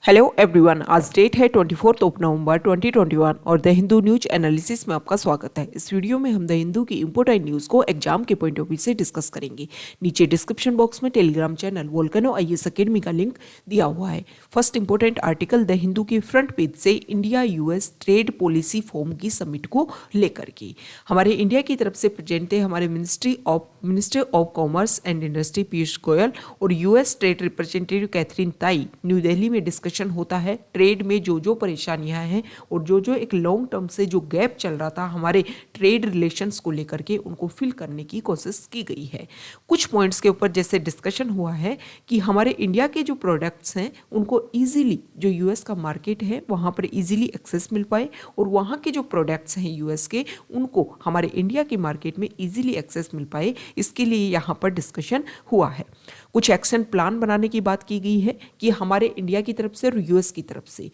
Hello everyone, आज date है 24 नवंबर 2021 और द हिंदू न्यूज एनालिसिस में आपका स्वागत है। इस वीडियो में हम द हिंदू की इंपॉर्टेंट न्यूज़ को एग्जाम के पॉइंट ऑफ व्यू से डिस्कस करेंगे। नीचे डिस्क्रिप्शन बॉक्स में Telegram channel volcano IAS academy का लिंक दिया हुआ है। First important article the Hindu के फ्रंट पेज से India US trade policy forum की समिट को लेकर के हमारे इंडिया की तरफ से प्रेजेंट थे हमारे minister of commerce and industry Piyush Goyal और यूएस ट्रेड रिप्रेजेंटेटिव कैथरीन ताई न्यू दिल्ली में डिस्कशन होता है। ट्रेड में जो परेशानियां हैं और जो एक लॉन्ग टर्म से जो गैप चल रहा था हमारे ट्रेड रिलेशंस को लेकर के उनको फिल करने की कोशिश की गई है। कुछ पॉइंट्स के ऊपर जैसे डिस्कशन हुआ है कि हमारे इंडिया के जो प्रोडक्ट्स हैं उनको इजीली जो यूएस का मार्केट है वहां पर इजीली एक्सेस मिल पाए और वहां के जो प्रोडक्ट्स हैं यूएस के उनको हमारे इंडिया के मार्केट में इजीली एक्सेस मिल पाए, इसके लिए यहाँ पर डिस्कशन हुआ है। कुछ एक्शन प्लान बनाने की बात की गई है कि हमारे इंडिया की तरफ से और यूएस की तरफ से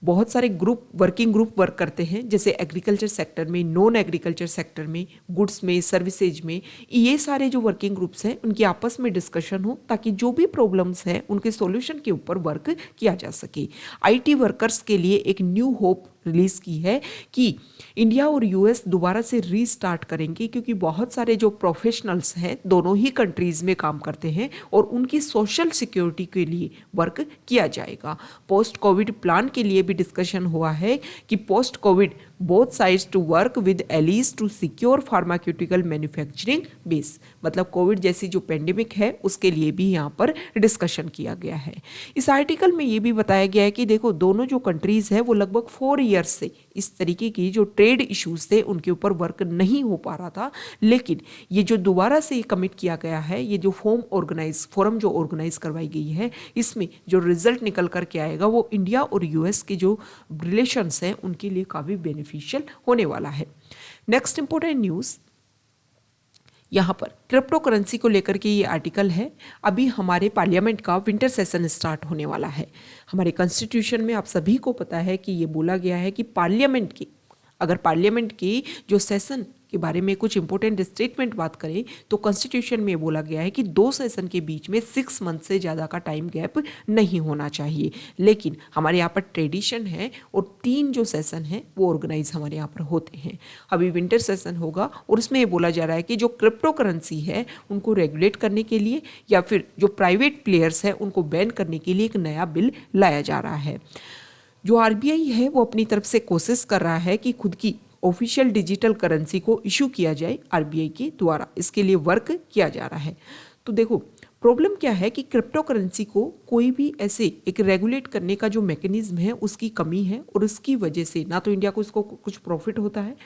बहुत सारे वर्किंग ग्रुप वर्क करते हैं, जैसे एग्रीकल्चर सेक्टर में, नॉन एग्रीकल्चर सेक्टर में, गुड्स में, सर्विसेज में। ये सारे जो वर्किंग ग्रुप्स हैं उनकी आपस में डिस्कशन हो ताकि जो भी प्रॉब्लम्स हैं उनके सॉल्यूशन के ऊपर वर्क किया जा सके। आईटी वर्कर्स के लिए एक न्यू होप रिलीज की है कि इंडिया और यूएस दोबारा से रीस्टार्ट करेंगे, क्योंकि बहुत सारे जो प्रोफेशनल्स हैं दोनों ही कंट्रीज में काम करते हैं और उनकी सोशल सिक्योरिटी के लिए वर्क किया जाएगा। पोस्ट कोविड प्लान के लिए भी डिस्कशन हुआ है कि post COVID both sides to work with allies to secure pharmaceutical manufacturing base, मतलब कोविड जैसी जो पेंडेमिक है उसके लिए भी यहाँ पर डिस्कशन किया गया है। इस आर्टिकल में ये भी बताया गया है कि देखो दोनों जो कंट्रीज है वो लगभग 4 ईयर्स से इस तरीके की जो ट्रेड इश्यूज थे उनके ऊपर वर्क नहीं हो पा रहा था, लेकिन ये जो दोबारा से कमिट किया गया है, ये जो फोरम जो ऑर्गेनाइज करवाई गई है, इसमें जो रिजल्ट निकल करके आएगा वो इंडिया और यूएस के जो रिलेशंस हैं उनके लिए काफी बेनिफिशियल होने वाला है। नेक्स्ट इंपॉर्टेंट न्यूज यहाँ पर क्रिप्टो करेंसी को लेकर के ये आर्टिकल है। अभी हमारे पार्लियामेंट का विंटर सेशन स्टार्ट होने वाला है। हमारे कॉन्स्टिट्यूशन में आप सभी को पता है कि ये बोला गया है कि पार्लियामेंट की जो सेशन के बारे में कुछ इंपॉर्टेंट स्टेटमेंट बात करें तो कॉन्स्टिट्यूशन में बोला गया है कि 2 सेशन के बीच में 6 मंथ से ज़्यादा का टाइम गैप नहीं होना चाहिए, लेकिन हमारे यहाँ पर ट्रेडिशन है और 3 जो सेशन हैं वो ऑर्गेनाइज हमारे यहाँ पर होते हैं। अभी विंटर सेशन होगा और उसमें ये बोला जा रहा है कि जो क्रिप्टो करेंसी है उनको रेगुलेट करने के लिए या फिर जो प्राइवेट प्लेयर्स हैं उनको बैन करने के लिए एक नया बिल लाया जा रहा है। जो आरबीआई है वो अपनी तरफ से कोशिश कर रहा है कि खुद की ऑफिशियल डिजिटल करेंसी को इशू किया जाए आरबीआई के द्वारा, इसके लिए वर्क किया जा रहा है। तो देखो प्रॉब्लम क्या है कि क्रिप्टो करेंसी को कोई भी ऐसे एक रेगुलेट करने का जो मैकेनिज्म है उसकी कमी है और उसकी वजह से ना तो इंडिया को इसको कुछ प्रॉफिट होता है।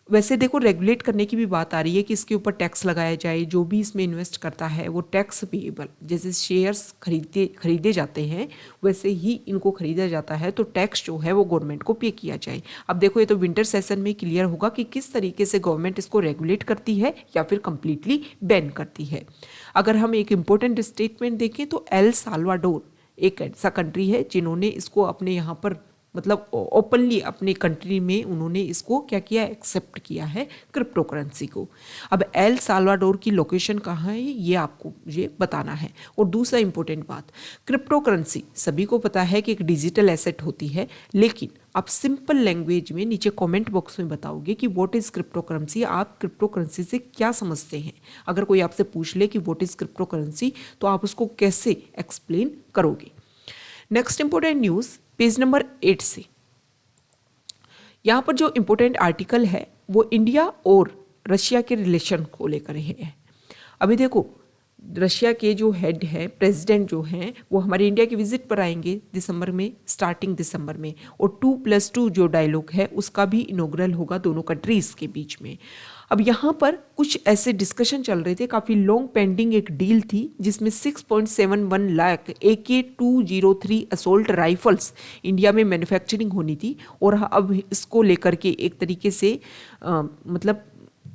वैसे देखो रेगुलेट करने की भी बात आ रही है कि इसके ऊपर टैक्स लगाया जाए, जो भी इसमें इन्वेस्ट करता है वो टैक्स पेएबल, जैसे शेयर्स खरीदे जाते हैं वैसे ही इनको खरीदा जाता है, तो टैक्स जो है वो गवर्नमेंट को पे किया जाए। अब देखो ये तो विंटर सेशन में क्लियर होगा कि किस तरीके से गवर्नमेंट इसको रेगुलेट करती है या फिर कंप्लीटली बैन करती है। अगर हम एक इम्पोर्टेंट स्टेटमेंट देखें तो एल साल्वाडोर एक ऐसा कंट्री है जिन्होंने इसको अपने यहाँ पर मतलब ओपनली अपने कंट्री में उन्होंने इसको क्या किया, एक्सेप्ट किया है क्रिप्टो करेंसी को। अब एल साल्वाडोर की लोकेशन कहाँ है ये आपको मुझे बताना है। और दूसरा इंपॉर्टेंट बात, क्रिप्टो करेंसी सभी को पता है कि एक डिजिटल एसेट होती है, लेकिन आप सिंपल लैंग्वेज में नीचे कमेंट बॉक्स में बताओगे कि व्हाट इज क्रिप्टो करेंसी, आप क्रिप्टो करेंसी से क्या समझते हैं। अगर कोई आपसे पूछ ले कि व्हाट इज क्रिप्टो करेंसी तो आप उसको कैसे एक्सप्लेन करोगे। Next important news page number 8 से, यहाँ पर जो इंपॉर्टेंट आर्टिकल है वो इंडिया और रशिया के रिलेशन को लेकर है। अभी देखो रशिया के जो हेड है, प्रेसिडेंट जो हैं वो हमारे इंडिया की विजिट पर आएंगे दिसंबर में, स्टार्टिंग दिसंबर में, और 2+2 जो डायलॉग है उसका भी इनॉग्रल होगा दोनों कंट्रीज के बीच में। अब यहाँ पर कुछ ऐसे डिस्कशन चल रहे थे, काफ़ी लॉन्ग पेंडिंग एक डील थी जिसमें 6.71 lakh AK-203 assault rifles India में मैन्युफैक्चरिंग होनी थी, और अब इसको लेकर के एक तरीके से मतलब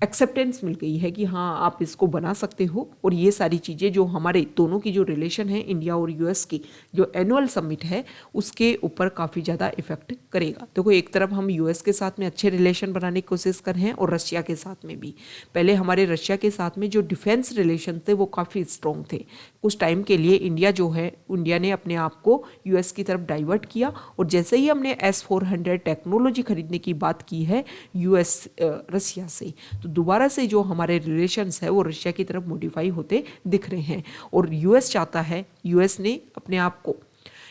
एक्सेप्टेंस मिल गई है कि हाँ आप इसको बना सकते हो। और ये सारी चीज़ें जो हमारे दोनों की जो रिलेशन है इंडिया और यूएस की जो एनुअल समिट है उसके ऊपर काफ़ी ज़्यादा इफेक्ट करेगा। देखो एक तरफ हम यूएस के साथ में अच्छे रिलेशन बनाने की कोशिश कर रहे हैं और रशिया के साथ में भी। पहले हमारे रशिया के साथ में जो डिफेंस रिलेशन थे वो काफ़ी स्ट्रॉन्ग थे, कुछ टाइम के लिए इंडिया ने अपने आप को यूएस की तरफ डाइवर्ट किया, और जैसे ही हमने S-400 टेक्नोलॉजी खरीदने की बात की है रसिया से, तो दोबारा से जो हमारे रिलेशंस है वो रशिया की तरफ मॉडिफाई होते दिख रहे हैं। और यूएस ने अपने आप को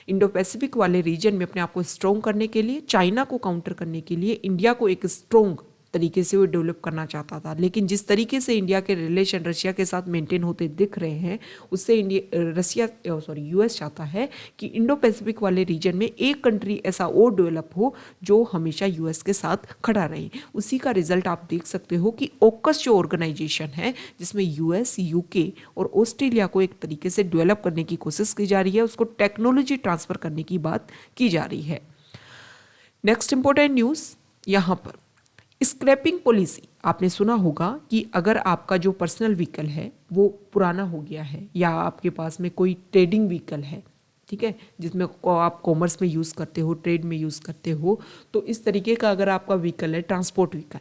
इंडो पैसिफिक वाले रीजन में अपने आप को स्ट्रॉन्ग करने के लिए, चाइना को काउंटर करने के लिए इंडिया को एक स्ट्रॉन्ग तरीके से वो डेवलप करना चाहता था। लेकिन जिस तरीके से इंडिया के रिलेशन रशिया के साथ मेंटेन होते दिख रहे हैं, उससे यूएस चाहता है कि इंडो पैसिफिक वाले रीजन में एक कंट्री ऐसा और डेवलप हो जो हमेशा यूएस के साथ खड़ा रहे। उसी का रिजल्ट आप देख सकते हो कि ऑकस जो ऑर्गेनाइजेशन है, जिसमें यूएस, यूके और ऑस्ट्रेलिया को एक तरीके से डेवलप करने की कोशिश की जा रही है, उसको टेक्नोलॉजी ट्रांसफर करने की बात की जा रही है। नेक्स्ट इंपॉर्टेंट न्यूज़ यहाँ पर स्क्रैपिंग पॉलिसी। आपने सुना होगा कि अगर आपका जो पर्सनल व्हीकल है वो पुराना हो गया है, या आपके पास में कोई ट्रेडिंग व्हीकल है, ठीक है, जिसमें आप कॉमर्स में यूज़ करते हो, ट्रेड में यूज़ करते हो, तो इस तरीके का अगर आपका व्हीकल है, ट्रांसपोर्ट व्हीकल,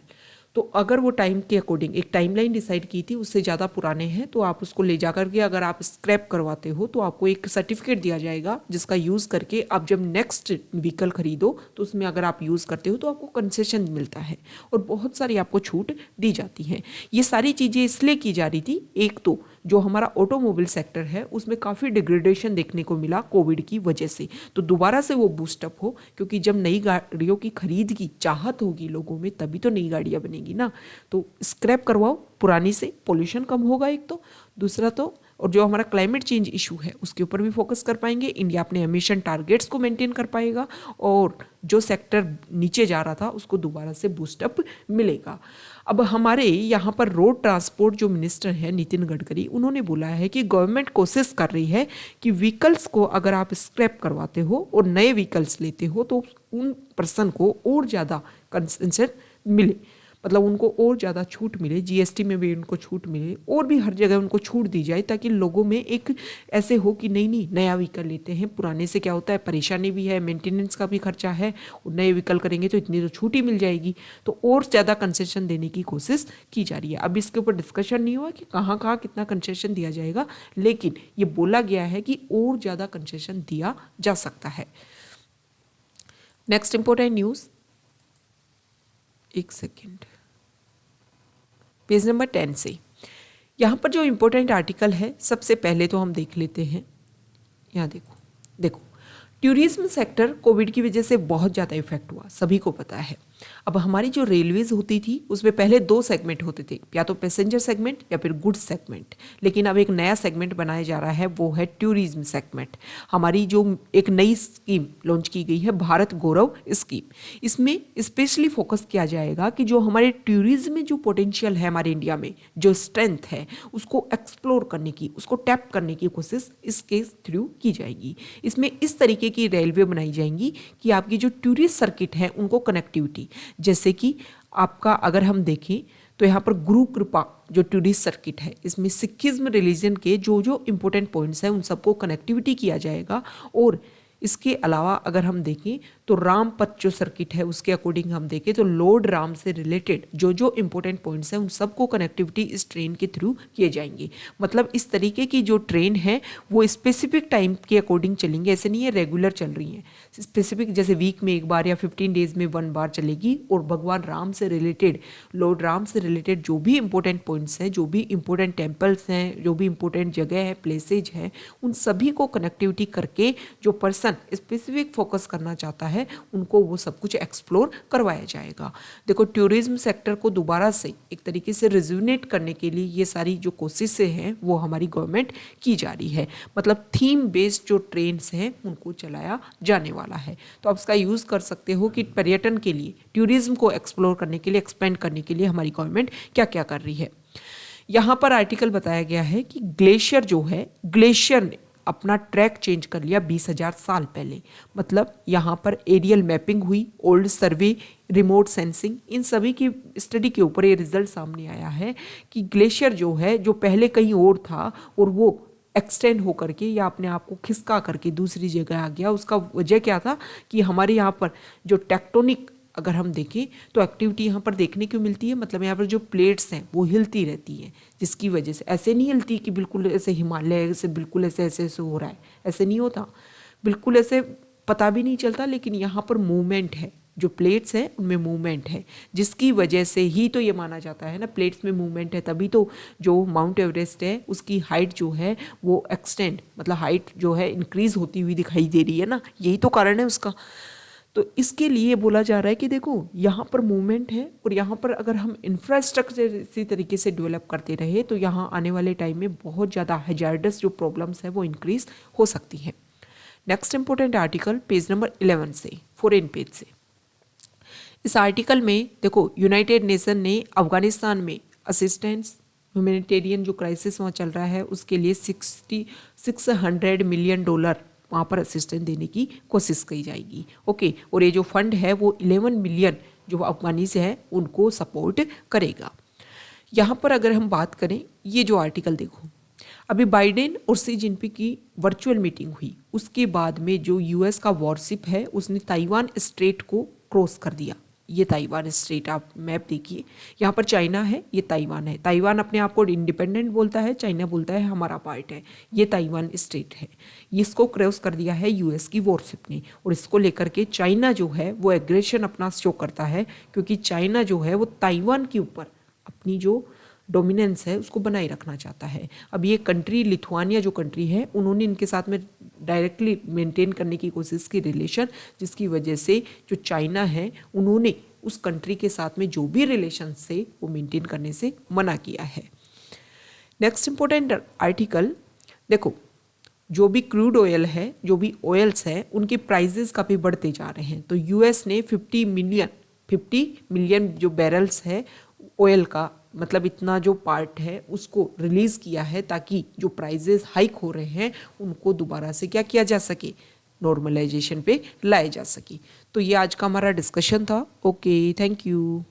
तो अगर वो टाइम के अकॉर्डिंग एक टाइमलाइन डिसाइड की थी उससे ज़्यादा पुराने हैं, तो आप उसको ले जा करके अगर आप स्क्रैप करवाते हो तो आपको एक सर्टिफिकेट दिया जाएगा, जिसका यूज़ करके आप जब नेक्स्ट व्हीकल खरीदो तो उसमें अगर आप यूज़ करते हो तो आपको कंसेशन मिलता है और बहुत सारी आपको छूट दी जाती है। ये सारी चीज़ें इसलिए की जा रही थी, एक तो जो हमारा ऑटोमोबाइल सेक्टर है उसमें काफ़ी डिग्रेडेशन देखने को मिला कोविड की वजह से, तो दोबारा से वो बूस्टअप हो, क्योंकि जब नई गाड़ियों की खरीद की चाहत होगी लोगों में तभी तो नई गाड़ियाँ बनेगी ना। तो स्क्रैप करवाओ पुरानी से, पोल्यूशन कम होगा एक तो, दूसरा तो और जो हमारा क्लाइमेट चेंज इशू है उसके ऊपर भी फोकस कर पाएंगे। इंडिया अपने एमिशन टारगेट्स को मेंटेन कर पाएगा और जो सेक्टर नीचे जा रहा था उसको दोबारा से बूस्टअप मिलेगा। अब हमारे यहाँ पर रोड ट्रांसपोर्ट जो मिनिस्टर हैं नितिन गडकरी, उन्होंने बोला है कि गवर्नमेंट कोशिश कर रही है कि व्हीकल्स को अगर आप स्क्रैप करवाते हो और नए व्हीकल्स लेते हो तो उन पर्सन को और ज़्यादा कंसेशन मिले, मतलब उनको और ज़्यादा छूट मिले, जीएसटी में भी उनको छूट मिले और भी हर जगह उनको छूट दी जाए, ताकि लोगों में एक ऐसे हो कि नहीं नया व्हीकल लेते हैं, पुराने से क्या होता है परेशानी भी है, मेंटेनेंस का भी खर्चा है, और नए व्हीकल करेंगे तो इतनी तो छूट ही मिल जाएगी, तो और ज़्यादा कंसेशन देने की कोशिश की जा रही है। अब इसके ऊपर डिस्कशन नहीं हुआ कि कहाँ कहाँ कितना कंसेशन दिया जाएगा, लेकिन ये बोला गया है कि और ज़्यादा कंसेशन दिया जा सकता है। नेक्स्ट इंपॉर्टेंट न्यूज़, एक सेकेंड, पेज नंबर 10 से यहाँ पर जो इम्पोर्टेंट आर्टिकल है सबसे पहले तो हम देख लेते हैं। यहाँ देखो टूरिज्म सेक्टर कोविड की वजह से बहुत ज़्यादा इफेक्ट हुआ, सभी को पता है। अब हमारी जो रेलवेज होती थी उसमें पहले 2 सेगमेंट होते थे, या तो पैसेंजर सेगमेंट या फिर गुड्स सेगमेंट, लेकिन अब एक नया सेगमेंट बनाया जा रहा है, वो है टूरिज्म सेगमेंट। हमारी जो एक नई स्कीम लॉन्च की गई है भारत गौरव स्कीम, इसमें स्पेशली फोकस किया जाएगा कि जो हमारे टूरिज्म में जो पोटेंशियल है हमारे इंडिया में, जो स्ट्रेंथ है उसको एक्सप्लोर करने की, उसको टैप करने की कोशिश इसके थ्रू की जाएगी। इसमें इस तरीके की रेलवे बनाई जाएंगी कि आपकी जो टूरिस्ट सर्किट है उनको कनेक्टिविटी, जैसे कि आपका अगर हम देखें तो यहाँ पर गुरु कृपा जो टूरिस्ट सर्किट है, इसमें सिखिज्म रिलीजन के जो जो इम्पोर्टेंट पॉइंट्स हैं उन सबको कनेक्टिविटी किया जाएगा। और इसके अलावा अगर हम देखें तो राम पथ जो सर्किट है उसके अकॉर्डिंग हम देखें तो लॉर्ड राम से रिलेटेड जो जो इम्पोर्टेंट पॉइंट्स हैं उन सबको कनेक्टिविटी इस ट्रेन के थ्रू किए जाएंगे। मतलब इस तरीके की जो ट्रेन है वो स्पेसिफिक टाइम के अकॉर्डिंग चलेंगे, ऐसे नहीं है रेगुलर चल रही हैं, स्पेसिफिक जैसे वीक में एक बार या 15 डेज में 1 बार चलेगी। और भगवान राम से रिलेटेड, लॉर्ड राम से रिलेटेड जो भी इम्पोर्टेंट पॉइंट्स हैं, जो भी इम्पोर्टेंट टेम्पल्स हैं, जो भी इम्पोर्टेंट जगह है, प्लेसेज हैं, उन सभी को कनेक्टिविटी करके जो पर्सन स्पेसिफिक फोकस करना चाहता है उनको वो सब कुछ एक्सप्लोर करवाया जाएगा। देखो टूरिज्म सेक्टर को दोबारा से एक तरीके से रिज्यूनेट करने के लिए ये सारी जो कोशिशें हैं वो हमारी गवर्नमेंट की जा रही है। मतलब थीम बेस्ड जो ट्रेन्स हैं उनको चलाया जाने वाला है। तो आप इसका यूज़ कर सकते हो कि पर्यटन के लिए, टूरिज्म को एक्सप्लोर करने के लिए, एक्सपेंड करने के लिए हमारी गवर्नमेंट क्या क्या कर रही है। यहाँ पर आर्टिकल बताया गया है कि ग्लेशियर जो है, ग्लेशियर ने अपना ट्रैक चेंज कर लिया 20,000 साल पहले। मतलब यहाँ पर एरियल मैपिंग हुई, ओल्ड सर्वे, रिमोट सेंसिंग, इन सभी की स्टडी के ऊपर ये रिजल्ट सामने आया है कि ग्लेशियर जो है, जो पहले कहीं और था और वो एक्सटेंड होकर के या अपने आप को खिसका करके दूसरी जगह आ गया। उसका वजह क्या था कि हमारे यहाँ पर जो टेक्टोनिक अगर हम देखें तो एक्टिविटी यहाँ पर देखने को मिलती है, मतलब यहाँ पर जो प्लेट्स हैं वो हिलती रहती हैं, जिसकी वजह से ऐसे नहीं हिलती कि बिल्कुल ऐसे हिमालय से बिल्कुल ऐसे ऐसे ऐसे हो रहा है, ऐसे नहीं होता, बिल्कुल ऐसे पता भी नहीं चलता, लेकिन यहाँ पर मूवमेंट है, जो प्लेट्स है उनमें मूवमेंट है, जिसकी वजह से ही तो ये माना जाता है ना, प्लेट्स में मूवमेंट है तभी तो जो माउंट एवरेस्ट है उसकी हाइट जो है वो एक्सटेंड, मतलब हाइट जो है इंक्रीज होती हुई दिखाई दे रही है ना, यही तो कारण है उसका। तो इसके लिए बोला जा रहा है कि देखो यहाँ पर मूवमेंट है, और यहाँ पर अगर हम इंफ्रास्ट्रक्चर इसी तरीके से डेवलप करते रहे तो यहाँ आने वाले टाइम में बहुत ज़्यादा हैजार्डस जो प्रॉब्लम्स है वो इंक्रीज हो सकती हैं। Next important article page number 11 से, फॉरेन पेज से। इस आर्टिकल में देखो यूनाइटेड नेशन ने अफगानिस्तान में असिस्टेंस ह्यूमैनिटेरियन जो क्राइसिस वहाँ चल रहा है उसके लिए 600 मिलियन डॉलर वहाँ पर असिस्टेंस देने की कोशिश की जाएगी। ओके, और ये जो फंड है वो 11 मिलियन जो अफगानी से है उनको सपोर्ट करेगा। यहाँ पर अगर हम बात करें, ये जो आर्टिकल देखो, अभी बाइडेन और सी जिनपिंग की वर्चुअल मीटिंग हुई, उसके बाद में जो यूएस का वॉरशिप है उसने ताइवान स्ट्रेट को क्रॉस कर दिया। ये ताइवान स्ट्रेट आप मैप देखिए, यहाँ पर चाइना है, ये ताइवान है। ताइवान अपने आप को इंडिपेंडेंट बोलता है, चाइना बोलता है हमारा पार्ट है। ये ताइवान स्ट्रेट है, इसको क्रॉस कर दिया है यूएस की वॉरशिप ने, और इसको लेकर के चाइना जो है वो एग्रेशन अपना शो करता है, क्योंकि चाइना जो है वो ताइवान के ऊपर अपनी जो डोमिनेंस है उसको बनाए रखना चाहता है। अब ये कंट्री लिथुआनिया जो कंट्री है उन्होंने इनके साथ में डायरेक्टली मेंटेन करने की कोशिश की रिलेशन, जिसकी वजह से जो चाइना है उन्होंने उस कंट्री के साथ में जो भी रिलेशन से वो मेंटेन करने से मना किया है। नेक्स्ट इंपॉर्टेंट आर्टिकल देखो, जो भी क्रूड ऑयल है, जो भी ऑयल्स है, उनके प्राइजेस काफ़ी बढ़ते जा रहे हैं। तो यूएस ने 50 मिलियन जो बैरल्स है ऑयल का, मतलब इतना जो पार्ट है उसको रिलीज़ किया है, ताकि जो प्राइजेस हाइक हो रहे हैं उनको दोबारा से क्या किया जा सके, नॉर्मलाइजेशन पे लाया जा सके। तो ये आज का हमारा डिस्कशन था। Okay, thank you.